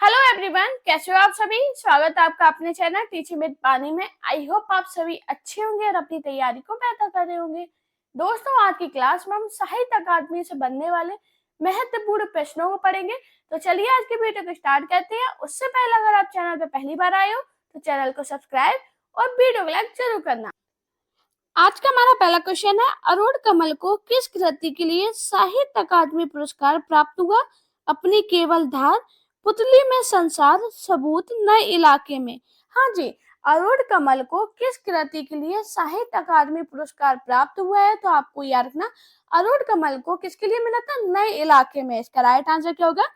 Hello everyone, कैसे हो आप सभी। स्वागत है आपका अपने चैनल टीचिंग विद पानी में। आई होप आप सभी अच्छे होंगे और अपनी तैयारी को बेहतर कर रहे होंगे। दोस्तों, आज की क्लास में हम साहित्य अकादमी से बनने वाले महत्वपूर्ण प्रश्नों को पढ़ेंगे। तो चलिए आज की वीडियो को स्टार्ट करते हैं। उससे पहले अगर आप चैनल पर पहली बार आए हो तो चैनल को सब्सक्राइब और वीडियो को लाइक जरूर करना। आज का हमारा पहला क्वेश्चन है, अरुण कमल को किस कृति के लिए साहित्य अकादमी पुरस्कार प्राप्त हुआ? अपनी केवल धार, पुतली में संसार, सबूत, नए इलाके में। हाँ जी, अरुण कमल को किस कृति के लिए साहित्य अकादमी पुरस्कार प्राप्त हुआ है? तो आपको याद रखना, अरुण कमल को किसके लिए मिला था? नए इलाके में। इसका राइट आंसर क्या होगा?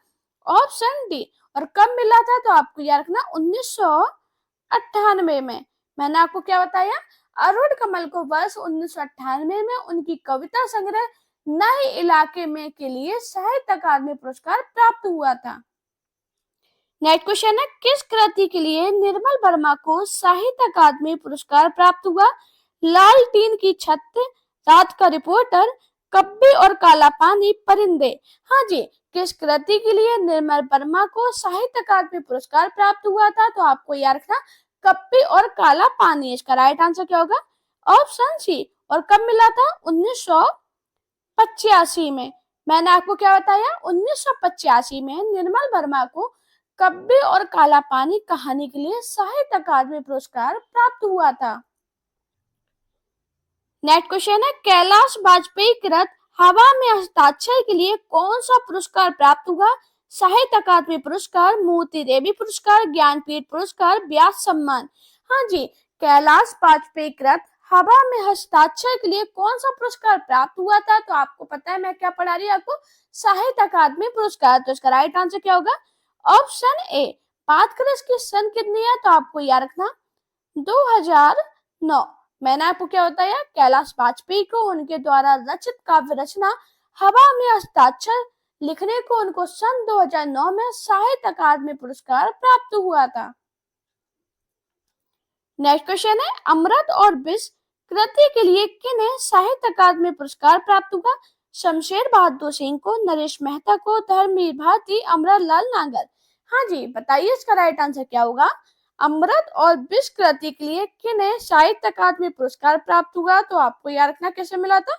Option D. और कब मिला था? तो आपको याद रखना 1998 में। मैंने आपको क्या बताया? अरुण कमल को वर्ष 1998 में उनकी कविता संग्रह नए इलाके में के लिए साहित्य अकादमी पुरस्कार प्राप्त हुआ था। नेक्स्ट क्वेश्चन है, किस कृति के लिए निर्मल वर्मा को साहित्य अकादमी पुरस्कार प्राप्त हुआ? लाल टीन की छत, रात का रिपोर्टर, कब्बे और काला पानी, परिंदे। हाँ जी, किस कृति के लिए निर्मल वर्मा को साहित्य अकादमी पुरस्कार प्राप्त हुआ था? तो आपको याद रखना, कब्बे और काला पानी। इसका राइट आंसर क्या होगा? Option C. और कब मिला था? 1985 में। मैंने आपको क्या बताया? 1985 में निर्मल वर्मा को कब्बे और काला पानी कहानी के लिए साहित्य अकादमी पुरस्कार प्राप्त हुआ था। नेक्स्ट क्वेश्चन है, कैलाश वाजपेयी कृत हवा में हस्ताक्षर के लिए कौन सा पुरस्कार प्राप्त हुआ? साहित्य अकादमी पुरस्कार, मोती देवी पुरस्कार, ज्ञानपीठ पुरस्कार, व्यास सम्मान। हाँ जी, कैलाश वाजपेयी कृत हवा में हस्ताक्षर के लिए कौन सा पुरस्कार प्राप्त हुआ था? तो आपको पता है मैं क्या पढ़ा रही हूँ आपको? साहित्य अकादमी पुरस्कार। तो इसका राइट आंसर क्या होगा? Option A. बात करें इसकी सन कितनी है? तो आपको याद रखना 2009। मैंने आपको क्या बताया? कैलाश वाजपेयी को उनके द्वारा रचित काव्य रचना हवा में हस्ताक्षर लिखने को उनको सन 2009 में साहित्य अकादमी पुरस्कार प्राप्त हुआ था। नेक्स्ट क्वेश्चन है, अमृत और विष कृति के लिए किन्हें साहित्य अकादमी पुरस्कार प्राप्त हुआ? शमशेर बहादुर सिंह को, नरेश मेहता को, धर्मवीर भारती, अमरलाल नागर। हाँ जी, बताइए इसका राइट आंसर क्या होगा? अमृत और विष कृति के लिए किन्हें साहित्य अकादमी पुरस्कार प्राप्त हुआ? तो आपको याद रखना कैसे मिला था?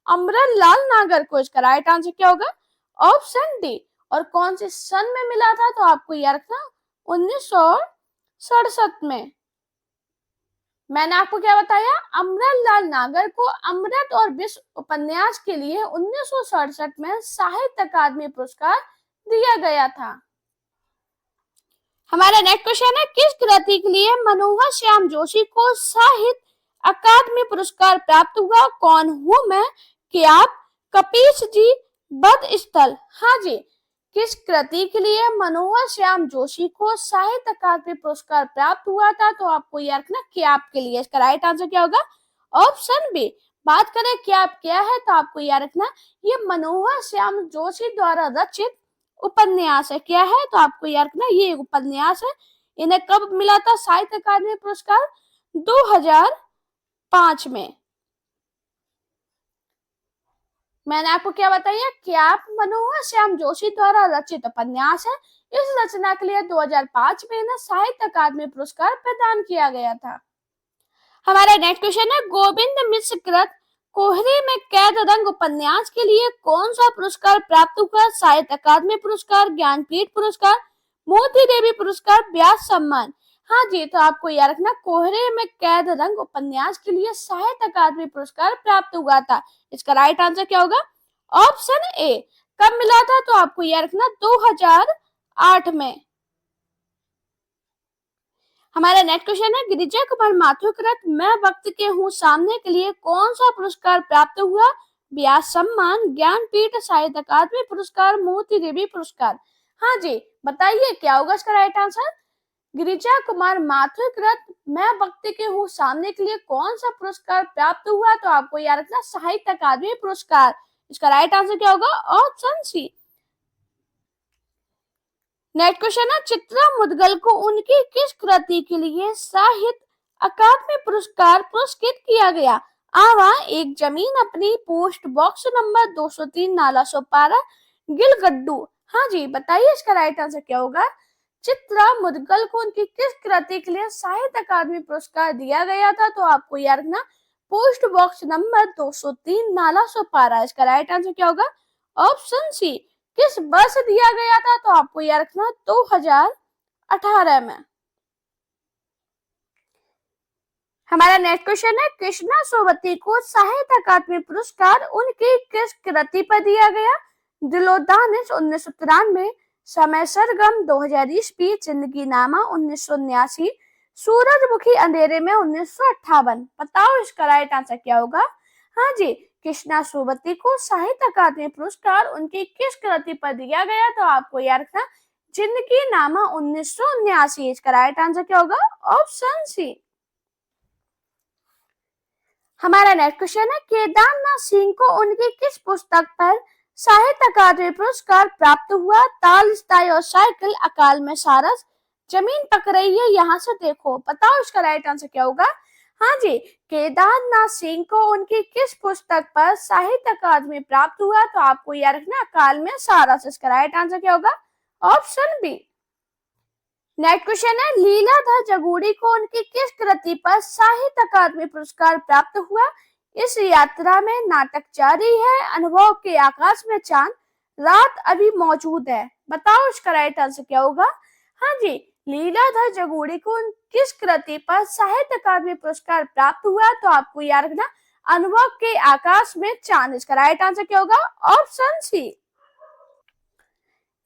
अमरलाल नागर को। इसका राइट आंसर क्या होगा? Option D. और कौन से सन में मिला था? तो आपको याद रखना 1967 में। मैंने आपको क्या बताया? अमरलाल नागर को अमृत और विष उपन्यास के लिए 1967 में साहित्य अकादमी पुरस्कार दिया गया था। हमारा नेक्स्ट क्वेश्चन है, किस कृति के लिए मनोहर श्याम जोशी को साहित्य अकादमी पुरस्कार प्राप्त हुआ? कौन हूं मैं, क्याप, कपीश जी, बद स्थल। हाँ जी, किस कृति के लिए मनोहर श्याम जोशी को साहित्य अकादमी पुरस्कार प्राप्त हुआ था? तो आपको याद रखना क्याप के लिए। इसका राइट आंसर क्या होगा? Option B. बात करें क्याप क्या है? तो आपको याद रखना, ये मनोहर श्याम जोशी द्वारा रचित उपन्यास है। क्या है? तो आपको याद रखना ये उपन्यास है। इन्हें कब मिला था साहित्य अकादमी पुरस्कार? 2005 में। मैंने आपको क्या बताया? क्याप मनोहर श्याम जोशी द्वारा रचित उपन्यास है। इस रचना के लिए 2005 में इन्हें साहित्य अकादमी पुरस्कार प्रदान किया गया था। हमारा नेक्स्ट क्वेश्चन है, गोविंद मिश्र कृत कोहरे में कैद रंग उपन्यास के लिए कौन सा पुरस्कार प्राप्त हुआ? साहित्य अकादमी पुरस्कार, ज्ञानपीठ पुरस्कार, मोती देवी पुरस्कार, व्यास सम्मान। हाँ जी, तो आपको याद रखना कोहरे में कैद रंग उपन्यास के लिए साहित्य अकादमी पुरस्कार प्राप्त हुआ था। इसका राइट आंसर क्या होगा? Option A. कब मिला था? तो आपको याद रखना 2008 में। हमारा नेक्स्ट क्वेश्चन है, गिरिजा कुमार माथुर कृत मैं वक्त के हूँ सामने के लिए कौन सा पुरस्कार प्राप्त हुआ? व्यास सम्मान, ज्ञानपीठ, साहित्य अकादमी पुरस्कार, मोती देवी पुरस्कार। हाँ जी, बताइए क्या होगा इसका राइट आंसर? गिरिजा कुमार माथुर कृत मैं वक्त के हूँ सामने के लिए कौन सा पुरस्कार प्राप्त हुआ? तो आपको याद रखना साहित्य अकादमी पुरस्कार। इसका राइट आंसर क्या होगा? ऑप्शन सी। नेक्स्ट क्वेश्चन है, चित्रा मुदगल को उनकी किस कृति के लिए साहित्य अकादमी पुरस्कार पुरस्कृत किया गया? आवा, एक जमीन अपनी, post box number 203, Nala Sopara, गिलगड्डू। हाँ जी, बताइए इसका राइट आंसर क्या होगा? चित्रा मुदगल को उनकी किस कृति के लिए साहित्य अकादमी पुरस्कार दिया गया था? तो आपको याद रखना post box number 203 Nala Sopara. इसका राइट आंसर क्या होगा? Option C. किस वर्ष दिया गया था? तो आपको याद रखना 2018 में। हमारा नेक्स्ट क्वेश्चन है कृष्णा सोबती को साहित्य अकादमी पुरस्कार उनकी किस कृति पर दिया गया? दिलोदानिश 1993, समय सरगम 2000 ईस्वी, जिंदगी नामा 1979, सूरजमुखी अंधेरे में 1958। बताओ इसका राइट आंसर क्या होगा? हाँ जी, कृष्णा सोबती को साहित्य अकादमी पुरस्कार उनकी किस कृति पर दिया गया? तो आपको याद रखना जिंदगी नामा 1979। इसका राइट आंसर क्या होगा? Option C. हमारा नेक्स्ट क्वेश्चन है केदारनाथ सिंह को उनकी किस पुस्तक पर साहित्य अकादमी पुरस्कार प्राप्त हुआ? ताल, स्थाई और साइकिल, अकाल में सारस, जमीन पक रही है यहाँ से देखो। बताओ इसका राइट आंसर क्या होगा? हाँ जी, केदारनाथ सिंह को उनकी किस पुस्तक पर साहित्य अकादमी प्राप्त हुआ? तो आपको याद रखना अकाल में सारस। इसका राइट आंसर क्या होगा? Option B. नेक्स्ट क्वेश्चन है लीलाधर जगूड़ी को उनकी किस कृति पर साहित्य अकादमी पुरस्कार प्राप्त हुआ? इस यात्रा में, नाटक जारी है, अनुभव के आकाश में चांद, रात अभी मौजूद है। बताओ इसका राइट आंसर क्या होगा? हाँ जी, लीलाधर जगूड़ी को किस कृति पर साहित्य अकादमी पुरस्कार प्राप्त हुआ? तो आपको याद रखना अनुभव के आकाश में चांद। इसका राइट आंसर क्या होगा? ऑप्शन सी।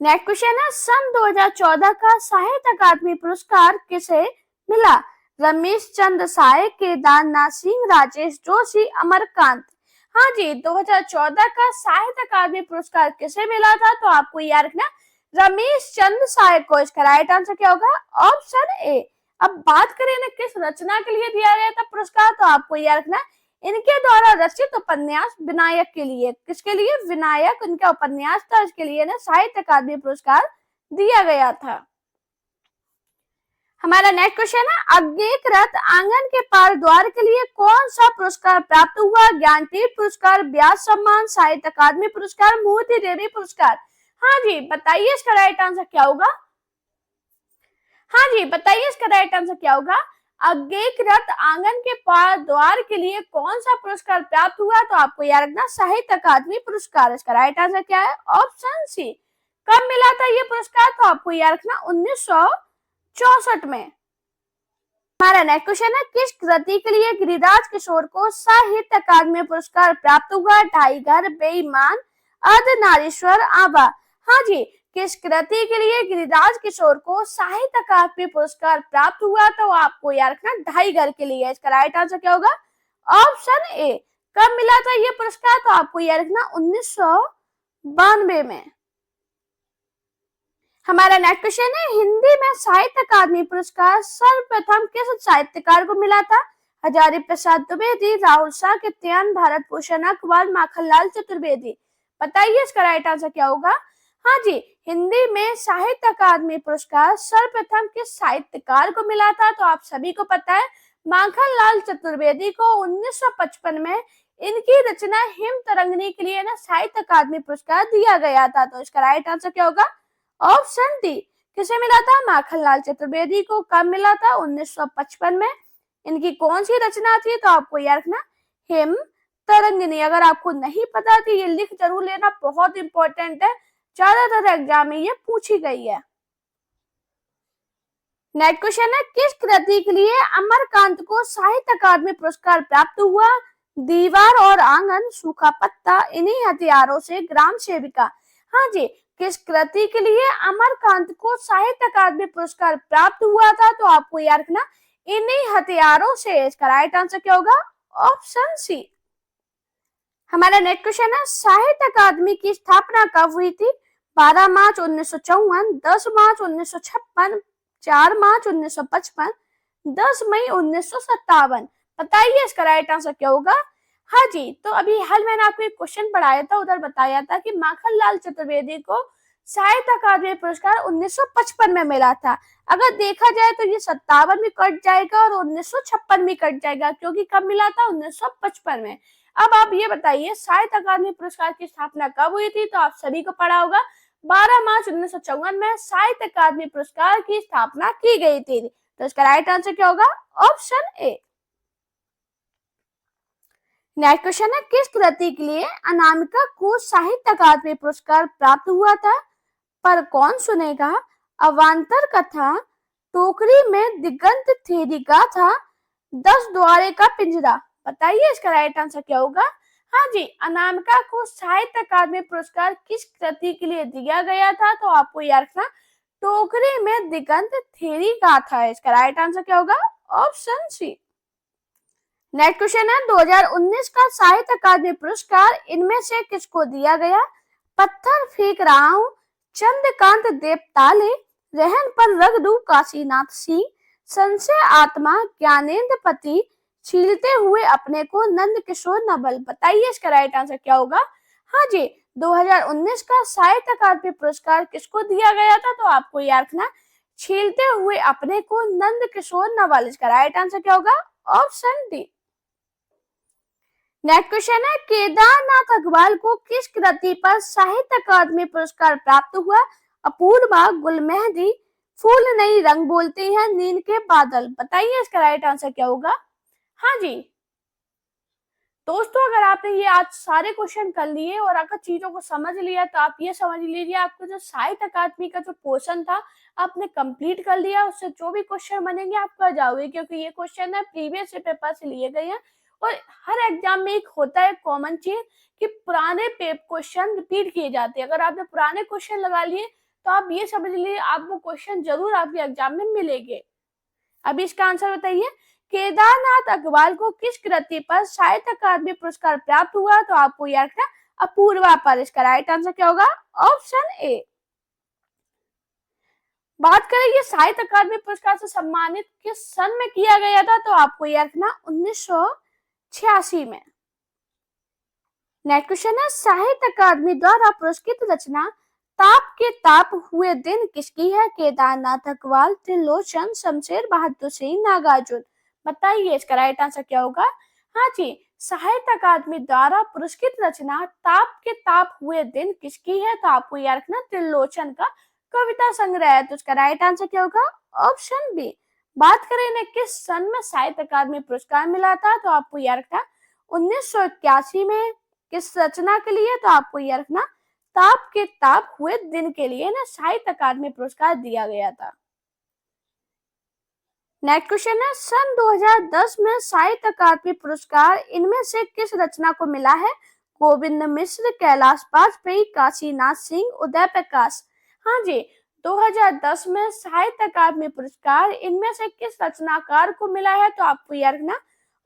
नेक्स्ट क्वेश्चन है सन 2014 का साहित्य अकादमी पुरस्कार किसे मिला? रमेश चंद्र साय, केदारनाथ सिंह, राजेश जोशी, अमरकांत। हाँ जी, 2014 का साहित्य अकादमी पुरस्कार किसे मिला था? तो आपको याद रखना रमेश चंद्र साय को। इसका राइट आंसर क्या होगा? Option A. अब बात करें ना किस रचना के लिए दिया गया था पुरस्कार? तो आपको याद रखना इनके द्वारा रचित उपन्यास विनायक के लिए। किसके लिए? विनायक उनका उपन्यास था, इसके लिए ना साहित्य अकादमी पुरस्कार दिया गया था। हमारा नेक्स्ट क्वेश्चन है अज्ञेय रथ आंगन के पार द्वार के लिए कौन सा पुरस्कार प्राप्त हुआ? ज्ञानपीठ पुरस्कार, व्यास सम्मान, साहित्य अकादमी पुरस्कार, मूर्ति देवी पुरस्कार। हाँ जी, बताइए इसका राइट आंसर क्या होगा? हाँ जी, बताइए इसका राइट आंसर क्या होगा? अज्ञेय रथ आंगन के पार द्वार के लिए कौन सा पुरस्कार प्राप्त हुआ? तो आपको याद रखना साहित्य अकादमी पुरस्कार। इसका राइट आंसर क्या है? Option C. कब मिला था ये पुरस्कार? तो आपको याद रखना 1964 में। हमारा नेक्स्ट क्वेश्चन है किस कृति के लिए गिरिराज किशोर को साहित्य अकादमी पुरस्कार प्राप्त हुआ? ढाई घर, बेईमान, अर्धनारीश्वर, आभा। हाँ जी, किस कृति के लिए गिरिराज किशोर को साहित्य अकादमी पुरस्कार प्राप्त हुआ? तो आपको याद रखना ढाई घर के लिए। इसका राइट आंसर क्या होगा? Option A. कब मिला था ये पुरस्कार? तो आपको याद रखना 1992 में। हमारा नेक्स्ट क्वेश्चन है हिंदी में साहित्य अकादमी पुरस्कार सर्वप्रथम किस साहित्यकार को मिला था? हजारी प्रसाद द्विवेदी, राहुल साकित्यायन, भारत भूषण अग्रवाल, माखनलाल चतुर्वेदी। बताइए इसका राइट आंसर क्या होगा? हाँ जी, हिंदी में साहित्य अकादमी पुरस्कार सर्वप्रथम किस साहित्यकार को मिला था? तो आप सभी को पता है माखनलाल चतुर्वेदी को 1955 में इनकी रचना हिम तरंगिणी के लिए ना साहित्य अकादमी पुरस्कार दिया गया था। तो इसका राइट आंसर क्या होगा? Option D. किसे मिला था? माखनलाल चतुर्वेदी को। कब मिला था? 1955 में। इनकी कौन सी रचना थी? तो आपको याद रखना हिम तरंगिणी। अगर आपको नहीं पता थी ये लिख जरूर लेना, बहुत इंपॉर्टेंट है, ज्यादातर एग्जाम में ये पूछी गई है। नेक्स्ट क्वेश्चन है किस कृति के लिए अमरकांत को साहित्य अकादमी पुरस्कार प्राप्त हुआ? दीवार और आंगन, सूखा पत्ता, इन्हीं हथियारों से, ग्राम सेविका। हाँ जी, किस कृति के लिए अमरकांत को साहित्य अकादमी पुरस्कार प्राप्त हुआ था? तो आपको याद रखना इन्हीं हथियारों से। इसका राइट आंसर क्या होगा? Option C. हमारा नेक्स्ट क्वेश्चन है साहित्य अकादमी की स्थापना कब हुई थी? 12 मार्च 1954, 10 मार्च 1956, 4 मार्च 1955, 10 मई 1957। बताइए इसका राइट आंसर क्या होगा? हाँ जी, तो अभी हाल मैंने आपको एक क्वेश्चन पढ़ाया था, उधर बताया था कि माखनलाल चतुर्वेदी को साहित्य अकादमी पुरस्कार 1955 में मिला था। अगर देखा जाए तो ये 57 भी कट जाएगा और 1956 भी कट जाएगा, क्योंकि कब मिला था? 1955 में। अब आप ये बताइए साहित्य अकादमी पुरस्कार की स्थापना कब हुई थी? तो आप सभी को पढ़ा होगा 12 मार्च 1954 में साहित्य अकादमी पुरस्कार की स्थापना की गई थी। तो इसका राइट आंसर क्या होगा? Option A. नेक्स्ट क्वेश्चन है, किस कृति के लिए अनामिका को साहित्य अकादमी पुरस्कार प्राप्त हुआ था? पर कौन सुनेगा, अवांतर कथा, टोकरी में दिगंत थेरी गाथा, 10 द्वारे का पिंजरा। बताइए इसका राइट आंसर क्या होगा? हाँ जी, अनामिका को साहित्य अकादमी पुरस्कार किस कृति के लिए दिया गया था? तो आपको याद रखना, टोकरी में दिगंत थेरी गाथा है। इसका राइट आंसर क्या होगा? ऑप्शन सी। नेक्स्ट क्वेश्चन है, 2019 का साहित्य अकादमी पुरस्कार इनमें से किसको दिया गया? पत्थर फेंक रहा हूं, चंद्रकांत देवताले, रहन पर रख दूं काशीनाथ सिंह, संशय आत्मा ज्ञानेन्द्र पति, छीलते हुए अपने को नंद किशोर नवल। बताइए इसका राइट आंसर क्या होगा? हाँ जी, 2019 का साहित्य अकादमी पुरस्कार किसको दिया गया था? तो आपको याद रखना, छीलते हुए अपने को नंद किशोर नवल। इसका राइट आंसर क्या होगा? Option D. नेक्स्ट क्वेश्चन है, केदारनाथ अग्रवाल को किस कृति पर साहित्य अकादमी पुरस्कार प्राप्त हुआ? अपूर्वा, गुलमेहदी, फूल नई रंग बोलते हैं, नींद के बादल। बताइए इसका राइट आंसर क्या होगा? हाँ जी दोस्तों, अगर आपने ये आज सारे क्वेश्चन कर लिए और अगर चीजों को समझ लिया तो आप ये समझ लीजिए आपको जो साहित्य अकादमी का जो पोर्शन था आपने कंप्लीट कर लिया। उससे जो भी क्वेश्चन बनेंगे आप कर जाओगे, क्योंकि ये क्वेश्चन है प्रीवियस पेपर से लिए गए हैं। और हर एग्जाम में एक होता है कॉमन चीज कि पुराने क्वेश्चन रिपीट किए जाते हैं। अगर आपने पुराने क्वेश्चन लगा लिए तो आप ये समझ लीजिए आपको क्वेश्चन जरूर आपके एग्जाम में मिलेंगे। अभी इसका आंसर बताइए, केदारनाथ अग्रवाल को किस कृति पर साहित्य अकादमी पुरस्कार प्राप्त हुआ? तो आपको याद रखना, अपूर्वा पर। इसका राइट आंसर क्या होगा? Option A. बात करें ये साहित्य अकादमी पुरस्कार से सम्मानित किस सन में किया गया था? तो आपको याद रखना 1986 में। नेक्स्ट क्वेश्चन है, साहित्य अकादमी द्वारा पुरस्कृत रचना ताप के ताप हुए दिन किसकी है? केदारनाथ अग्रवाल, त्रिलोचन, शमशेर बहादुर सिंह, नागार्जुन। बताइए इसका राइट आंसर क्या होगा? हाँ जी, साहित्य अकादमी द्वारा पुरस्कृत रचना ताप के ताप हुए दिन किसकी है? तो आपको याद रखना, त्रिलोचन का कविता संग्रह है। तो इसका राइट आंसर क्या होगा? Option B. बात करें इन्हें किस सन में साहित्य अकादमी पुरस्कार मिला था? तो आपको याद रखना 1981 में। किस रचना के लिए? तो आपको याद रखना, ताप के ताप हुए दिन के लिए ना साहित्य अकादमी पुरस्कार दिया गया था। नेक्स्ट क्वेश्चन है, सन 2010 में साहित्य अकादमी पुरस्कार इनमें से किस रचना को मिला है? गोविंद मिश्र, कैलाश वाजपेयी, काशीनाथ सिंह, उदय प्रकाश। हाँ जी, 2010 में साहित्य अकादमी पुरस्कार इनमें से किस रचनाकार को मिला है? तो आपको याद रखना,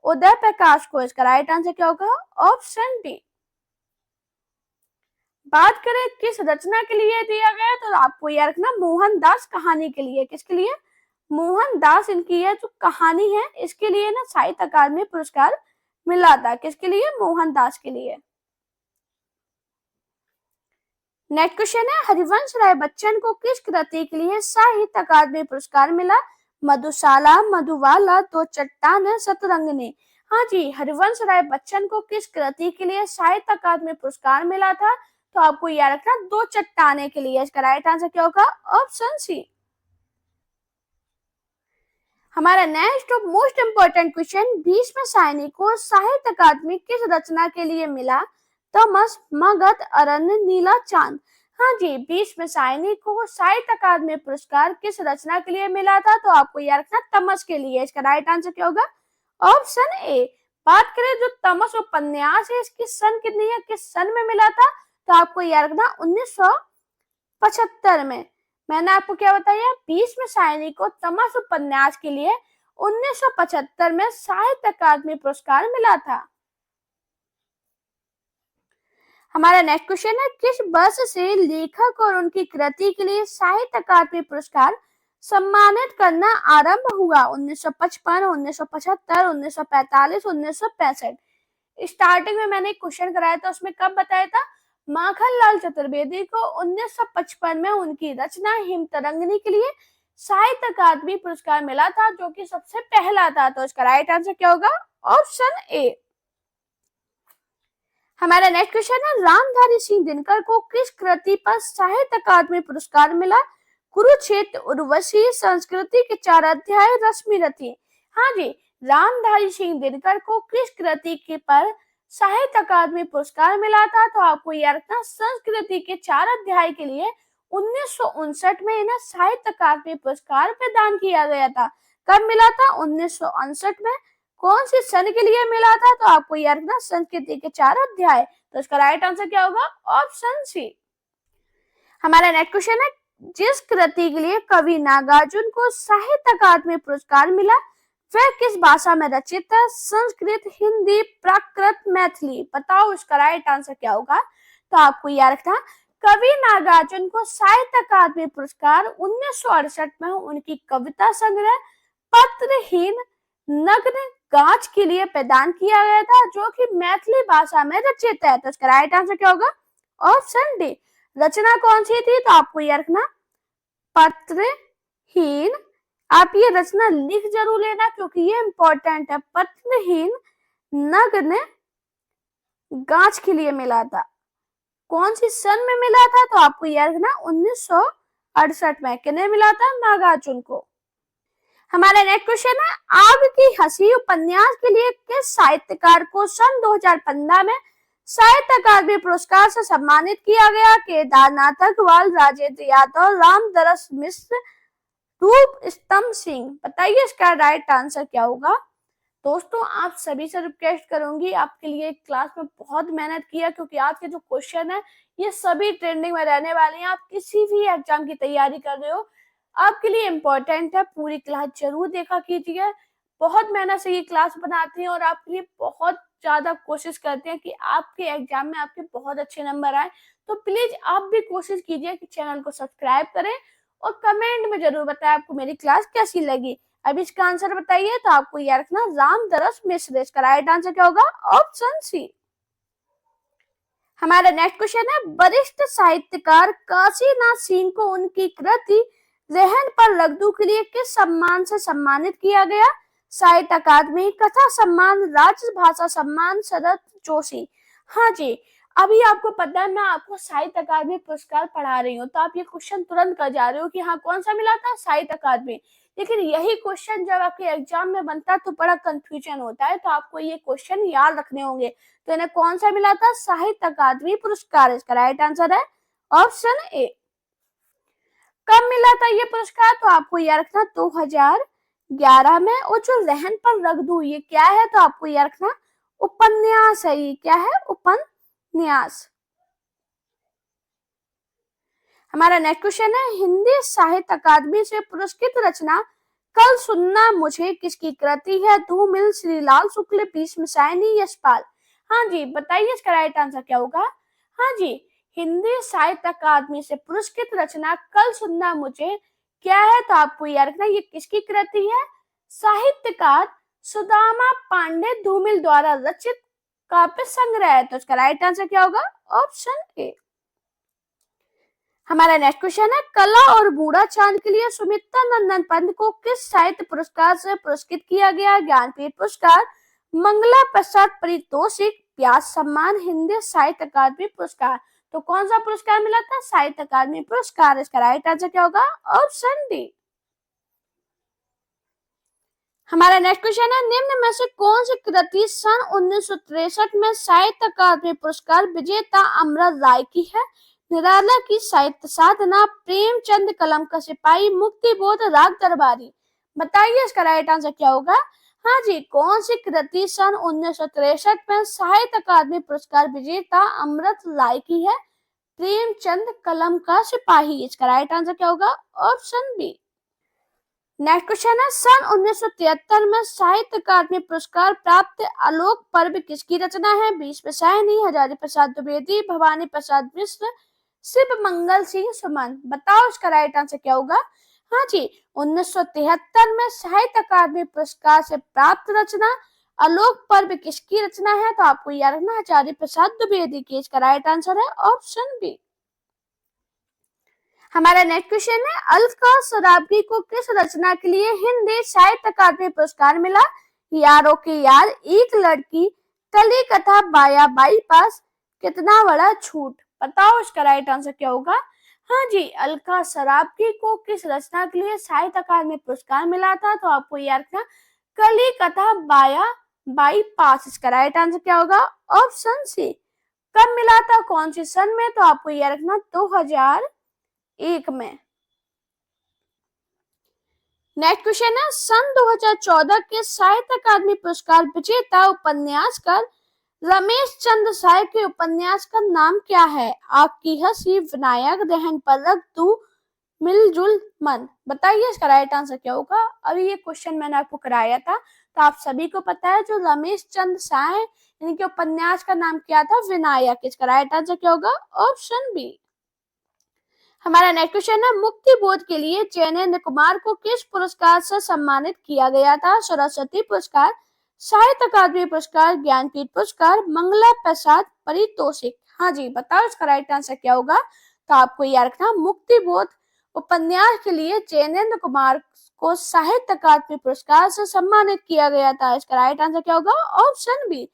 उदय प्रकाश को। इसका राइट आंसर क्या होगा? Option D. बात करें किस रचना के लिए दिया गया, तो आपको याद रखना, मोहनदास कहानी के लिए। किसके लिए? मोहनदास इनकी है जो कहानी है इसके लिए ना साहित्य अकादमी पुरस्कार मिला था। किसके लिए? मोहनदास के लिए। नेक्स्ट क्वेश्चन है, हरिवंश राय बच्चन को किस कृति के लिए साहित्य अकादमी पुरस्कार मिला? मधुशाला, मधुबाला, दो चट्टान, शतरंगिनी। हाँ जी, हरिवंश राय बच्चन को किस कृति के लिए साहित्य अकादमी पुरस्कार मिला था? तो आपको याद रखना, दो चट्टाने के लिए। इसका राइट आंसर क्या होगा? Option C. हमारा नेक्स्ट और most important question, Bhisham Sahni को साहित्य अकादमी किस रचना के लिए मिला? तमस, मगध, अरण्य, नीला चांद। हाँ जी, भीष्म सायनी को साहित्य अकादमी पुरस्कार किस रचना के लिए मिला था? तो आपको याद रखना, तमस के लिए। इसका राइट आंसर क्या होगा? Option A. बात करें जो तमस उपन्यास है इसकी सन कितनी है, किस सन में मिला था? तो आपको याद रखना 1975 में। मैंने आपको क्या बताया, भीष्म सायनी को तमस उपन्यास के लिए 1975 में साहित्य अकादमी पुरस्कार मिला था। हमारा नेक्स्ट क्वेश्चन है, किस वर्ष से लेखक और उनकी कृति के लिए साहित्य अकादमी पुरस्कार सम्मानित करना आरंभ हुआ? 1955, 1975, 1945, 1965। स्टार्टिंग में मैंने एक क्वेश्चन कराया था, उसमें कब बताया था? माखनलाल चतुर्वेदी को 1955 में उनकी रचना हिमतरंगिनी के लिए साहित्य अकादमी पुरस्कार मिला था, जो कि सबसे पहला था। तो इसका राइट आंसर क्या होगा? Option A. हमारा नेक्स्ट क्वेश्चन है, रामधारी सिंह दिनकर को किस कृति पर साहित्य अकादमी पुरस्कार मिला? कुरुक्षेत्र, उर्वशी, संस्कृति के 4 अध्याय, रश्मि रथी। हाँ जी, रामधारी सिंह दिनकर को किस कृति के पर साहित्य अकादमी पुरस्कार मिला था? तो आपको याद रखना, संस्कृति के 4 अध्याय के लिए 1959 में इन्हें साहित्य अकादमी पुरस्कार प्रदान किया गया था। कब मिला था? 1959 में। कौन सी सन के लिए मिला था? तो आपको याद रखना, संस्कृति के 4 अध्याय। तो इसका राइट आंसर क्या होगा? Option C. हमारा नेक्स्ट क्वेश्चन है, जिस कृति के लिए कवि नागार्जुन को साहित्य अकादमी पुरस्कार मिला वह किस भाषा में रचित है? संस्कृत, हिंदी, प्राकृत, मैथिली। बताओ इसका राइट आंसर क्या होगा? तो आपको याद रखना, कवि नागार्जुन को साहित्य अकादमी पुरस्कार 1968 में उनकी कविता संग्रह पत्रहीन नग्न गाछ के लिए प्रदान किया गया था, जो कि मैथिली भाषा में रचित है। तो इसका राइट आंसर क्या होगा? Option D. रचना कौन सी थी? तो आपको याद रखना, पत्रहीन। आप ये रचना लिख जरूर लेना क्योंकि ये इंपॉर्टेंट है। पत्रहीन नग्न गाछ के लिए मिला था। कौन सी सन में मिला था? तो आपको याद रखना, 1968 में। किन्हें मिला था? नागार्जुन को। हमारा नेक्स्ट क्वेश्चन है, आग की हंसी उपन्यास के लिए किस साहित्यकार को सन 2015 में साहित्य अकादमी पुरस्कार से सम्मानित किया गया? केदारनाथ अग्रवाल, राजेंद्र यादव, रामदरस मिश्र, रूप स्तंभ सिंह। बताइए इसका राइट आंसर क्या होगा? दोस्तों, आप सभी से रिक्वेस्ट करूंगी, आपके लिए क्लास में बहुत मेहनत किया क्योंकि आज के जो क्वेश्चन है ये सभी ट्रेंडिंग में रहने वाले हैं। आप किसी भी एग्जाम की तैयारी कर रहे हो, आपके लिए इम्पोर्टेंट है। पूरी क्लास जरूर देखा कीजिए। बहुत मेहनत से ये क्लास बनाते हैं और आपके लिए बहुत ज्यादा कोशिश करते हैं कि आपके एग्जाम में आपके बहुत अच्छे नंबर आए। तो प्लीज आप भी कोशिश कीजिए कि चैनल को सब्सक्राइब करें और कमेंट में जरूर बताएं आपको मेरी क्लास कैसी लगी। अब इसका आंसर बताइए। तो आपको याद रखना, रामदरस मिश्र। इसका राइट आंसर क्या होगा? Option C. हमारा नेक्स्ट क्वेश्चन है, वरिष्ठ साहित्यकार काशीनाथ सिंह को उनकी कृति रहन पर रगदू के लिए किस सम्मान से सम्मानित किया गया? साहित्य अकादमी, कथा सम्मान, राजभाषा सम्मान, शरद जोशी। हाँ जी, अभी आपको पता है मैं आपको साहित्य अकादमी पुरस्कार पढ़ा रही हूँ, तो आप ये क्वेश्चन तुरंत कर जा रहे हो कि हाँ कौन सा मिला था? साहित्य अकादमी। लेकिन यही क्वेश्चन जब आपके एग्जाम में बनता है तो बड़ा कंफ्यूजन होता है, तो आपको ये क्वेश्चन याद रखने होंगे। तो इन्हें कौन सा मिला था? साहित्य अकादमी पुरस्कार। इसका राइट आंसर है ऑप्शन ए। कब मिला था ये पुरस्कार? तो आपको याद रखना, 2011 में। और जो रहन पर रगदू, ये क्या है? तो आपको याद रखना, उपन्यास है। ये क्या है? उपन्यास। हमारा नेक्स्ट क्वेश्चन है, हिंदी साहित्य अकादमी से पुरस्कृत रचना कल सुनना मुझे किसकी कृति है? धूमिल, श्रीलाल शुक्ल, भीष्म सैनी, यशपाल। हाँ जी, बताइए इसका राइट आंसर क्या होगा? हाँ जी, हिंदी साहित्य अकादमी से पुरस्कृत रचना कल सुनना मुझे क्या है? तो आपको याद रखना, ये किसकी कृति है? साहित्यकार सुदामा पांडे धूमिल द्वारा रचित काव्य संग्रह है। तो इसका राइट आंसर क्या होगा? Option A. हमारा नेक्स्ट क्वेश्चन है, कला और बूढ़ा चांद के लिए सुमित्रा नंदन पंत को किस साहित्य पुरस्कार से पुरस्कृत किया गया? ज्ञानपीठ पुरस्कार, मंगला प्रसाद पारितोषिक, व्यास सम्मान, हिंदी साहित्य अकादमी पुरस्कार। तो कौन सा पुरस्कार मिला था? साहित्य अकादमी पुरस्कार। इसका राइट आंसर क्या होगा? Option D. हमारा नेक्स्ट क्वेश्चन है, निम्न में से कौन सी कृति सन 1963 में साहित्य अकादमी पुरस्कार विजेता अमृत राय की है? निराला की साहित्य साधना, प्रेमचंद कलम का सिपाही, मुक्तिबोध, राग दरबारी। बताइए इसका राइट आंसर क्या होगा? हाँ जी, कौन सी कृति सन 1963 में साहित्य अकादमी पुरस्कार विजेता अमृत राय की है? प्रेमचंद कलम का सिपाही। इसका राइट आंसर क्या होगा? Option B. नेक्स्ट क्वेश्चन है, सन 1973 में साहित्य अकादमी पुरस्कार प्राप्त आलोक पर्व किसकी रचना है? भीष्म सैनी, हजारी प्रसाद द्विवेदी, भवानी प्रसाद मिश्र, शिव मंगल सिंह सुमन। बताओ इसका राइट आंसर क्या होगा? हाँ जी, 1973 में साहित्य अकादमी पुरस्कार से प्राप्त रचना आलोक पर्व किसकी रचना है? तो आपको याद रखना, हजारी प्रसाद द्विवेदी की। इसका राइट आंसर है ऑप्शन बी। हमारा नेक्स्ट क्वेश्चन है, अलका सराबगी को किस रचना के लिए हिंदी साहित्य अकादमी पुरस्कार मिला? यारों के यार, एक लड़की, कली कथा, बाया बाईपास, कितना बड़ा झूठ। बताओ इसका राइट आंसर क्या होगा। हाँ जी, अलका सराबगी को किस रचना के लिए साहित्य अकादमी पुरस्कार मिला था? तो आपको याद रखना, कली कथा बाया बाई पास। इसका राइट आंसर क्या होगा? Option C. कब मिला था, कौन सी सन में? तो आपको याद रखना 2001 में। नेक्स्ट क्वेश्चन है, सन 2014 के साहित्य अकादमी पुरस्कार विजेता उपन्यासकार रमेश चंद्र साय के उपन्यास का नाम क्या है? आपकी हंसी, विनायक, दहन पलक, तू मिलजुल मन। बताइए इसका राइट आंसर क्या होगा। अभी ये क्वेश्चन मैंने आपको कराया था, तो आप सभी को पता है जो रमेश चंद्र साय इनके उपन्यास का नाम क्या था? विनायक। इसका राइट आंसर क्या होगा? Option B. हमारा नेक्स्ट क्वेश्चन है, मुक्ति बोध के लिए जैनेन्द्र कुमार को किस पुरस्कार से सम्मानित किया गया था? सरस्वती पुरस्कार, साहित्य अकादमी पुरस्कार, ज्ञानपीठ पुरस्कार, मंगला प्रसाद पारितोषिक। हाँ जी, बताओ इसका राइट आंसर क्या होगा। तो आपको याद रखना, मुक्ति बोध उपन्यास के लिए जैनेन्द्र कुमार को साहित्य अकादमी पुरस्कार से सम्मानित किया गया था। इसका राइट आंसर क्या होगा? Option B.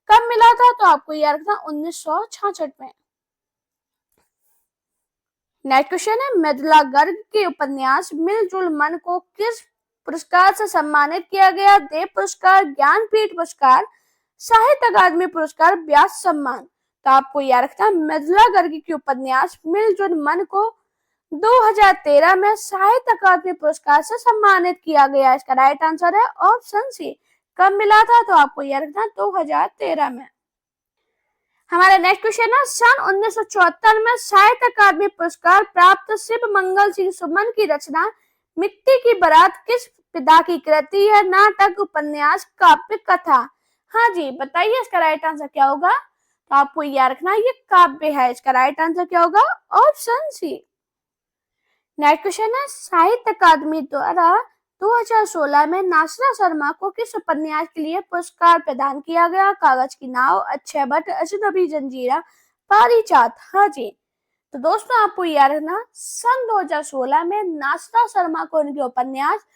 कब मिला था? तो आपको याद रखना 1966 में। नेक्स्ट क्वेश्चन है, मृदुला गर्ग के उपन्यास मिलजुल मन को किस पुरस्कार से सम्मानित किया गया? देव पुरस्कार, ज्ञानपीठ पुरस्कार, साहित्य अकादमी पुरस्कार, व्यास सम्मान। तो आपको याद रखना, मृदुला गर्ग के उपन्यास मिलजुल मन को 2013 में साहित्य अकादमी पुरस्कार से सम्मानित किया गया। इसका राइट आंसर है ऑप्शन सी। कब मिला था? तो आपको याद रखना 2013 में। हमारा नेक्स्ट क्वेश्चन है, सन 1974 में साहित्य अकादमी पुरस्कार प्राप्त शिव मंगल सिंह सुमन की रचना मिट्टी की बारात किस पिता की कृति है? नाटक, उपन्यास, काव्य, कथा। हाँ जी, बताइए इसका राइट आंसर क्या होगा। तो आपको याद रखना, ये काव्य है। इसका राइट आंसर क्या होगा? ऑप्शन सी। नेक्स्ट क्वेश्चन है, साहित्य अकादमी द्वारा 2016 में नासरा शर्मा को किस उपन्यास के लिए पुरस्कार प्रदान किया गया? कागज की नाव, अक्षय वट, अजनबी जंजीरा, पारिजात। हाँ जी, तो दोस्तों आपको याद रखना, सन 2016 में नासरा शर्मा को उनके उपन्यास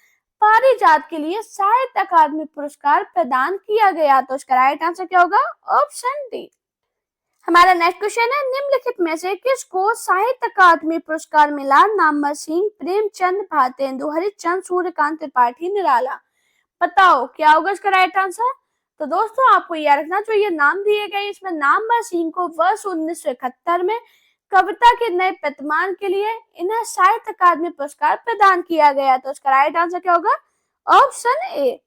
पारिजात के लिए साहित्य अकादमी पुरस्कार प्रदान किया गया। तो इसका राइट आंसर क्या होगा? Option D. हमारा नेक्स्ट क्वेश्चन है, निम्नलिखित में से किसको साहित्य अकादमी पुरस्कार मिला? नामवर सिंह, प्रेमचंद, भारतेंदु हरिश्चंद्र, सूर्यकांत त्रिपाठी, निराला। बताओ क्या होगा इसका राइट आंसर। तो दोस्तों आपको याद रखना, जो ये नाम दिए गए इसमें नामवर सिंह को वर्ष 1971 में कविता के नए प्रतिमान के लिए इन्हें साहित्य अकादमी पुरस्कार प्रदान किया गया। तो इसका राइट आंसर क्या होगा? Option A.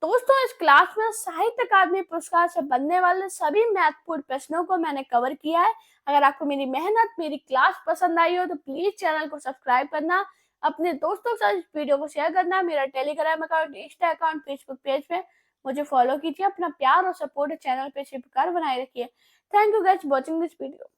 दोस्तों इस क्लास में साहित्य अकादमी पुरस्कार से बनने वाले सभी महत्वपूर्ण प्रश्नों को मैंने कवर किया है। अगर आपको मेरी मेहनत, मेरी क्लास पसंद आई हो तो प्लीज चैनल को सब्सक्राइब करना, अपने दोस्तों के साथ इस वीडियो को शेयर करना, मेरा Telegram account, Insta account, Facebook page पे मुझे फॉलो कीजिए। अपना प्यार और सपोर्ट चैनल पे इसी प्रकार बनाए रखिए। Thank you guys watching this video.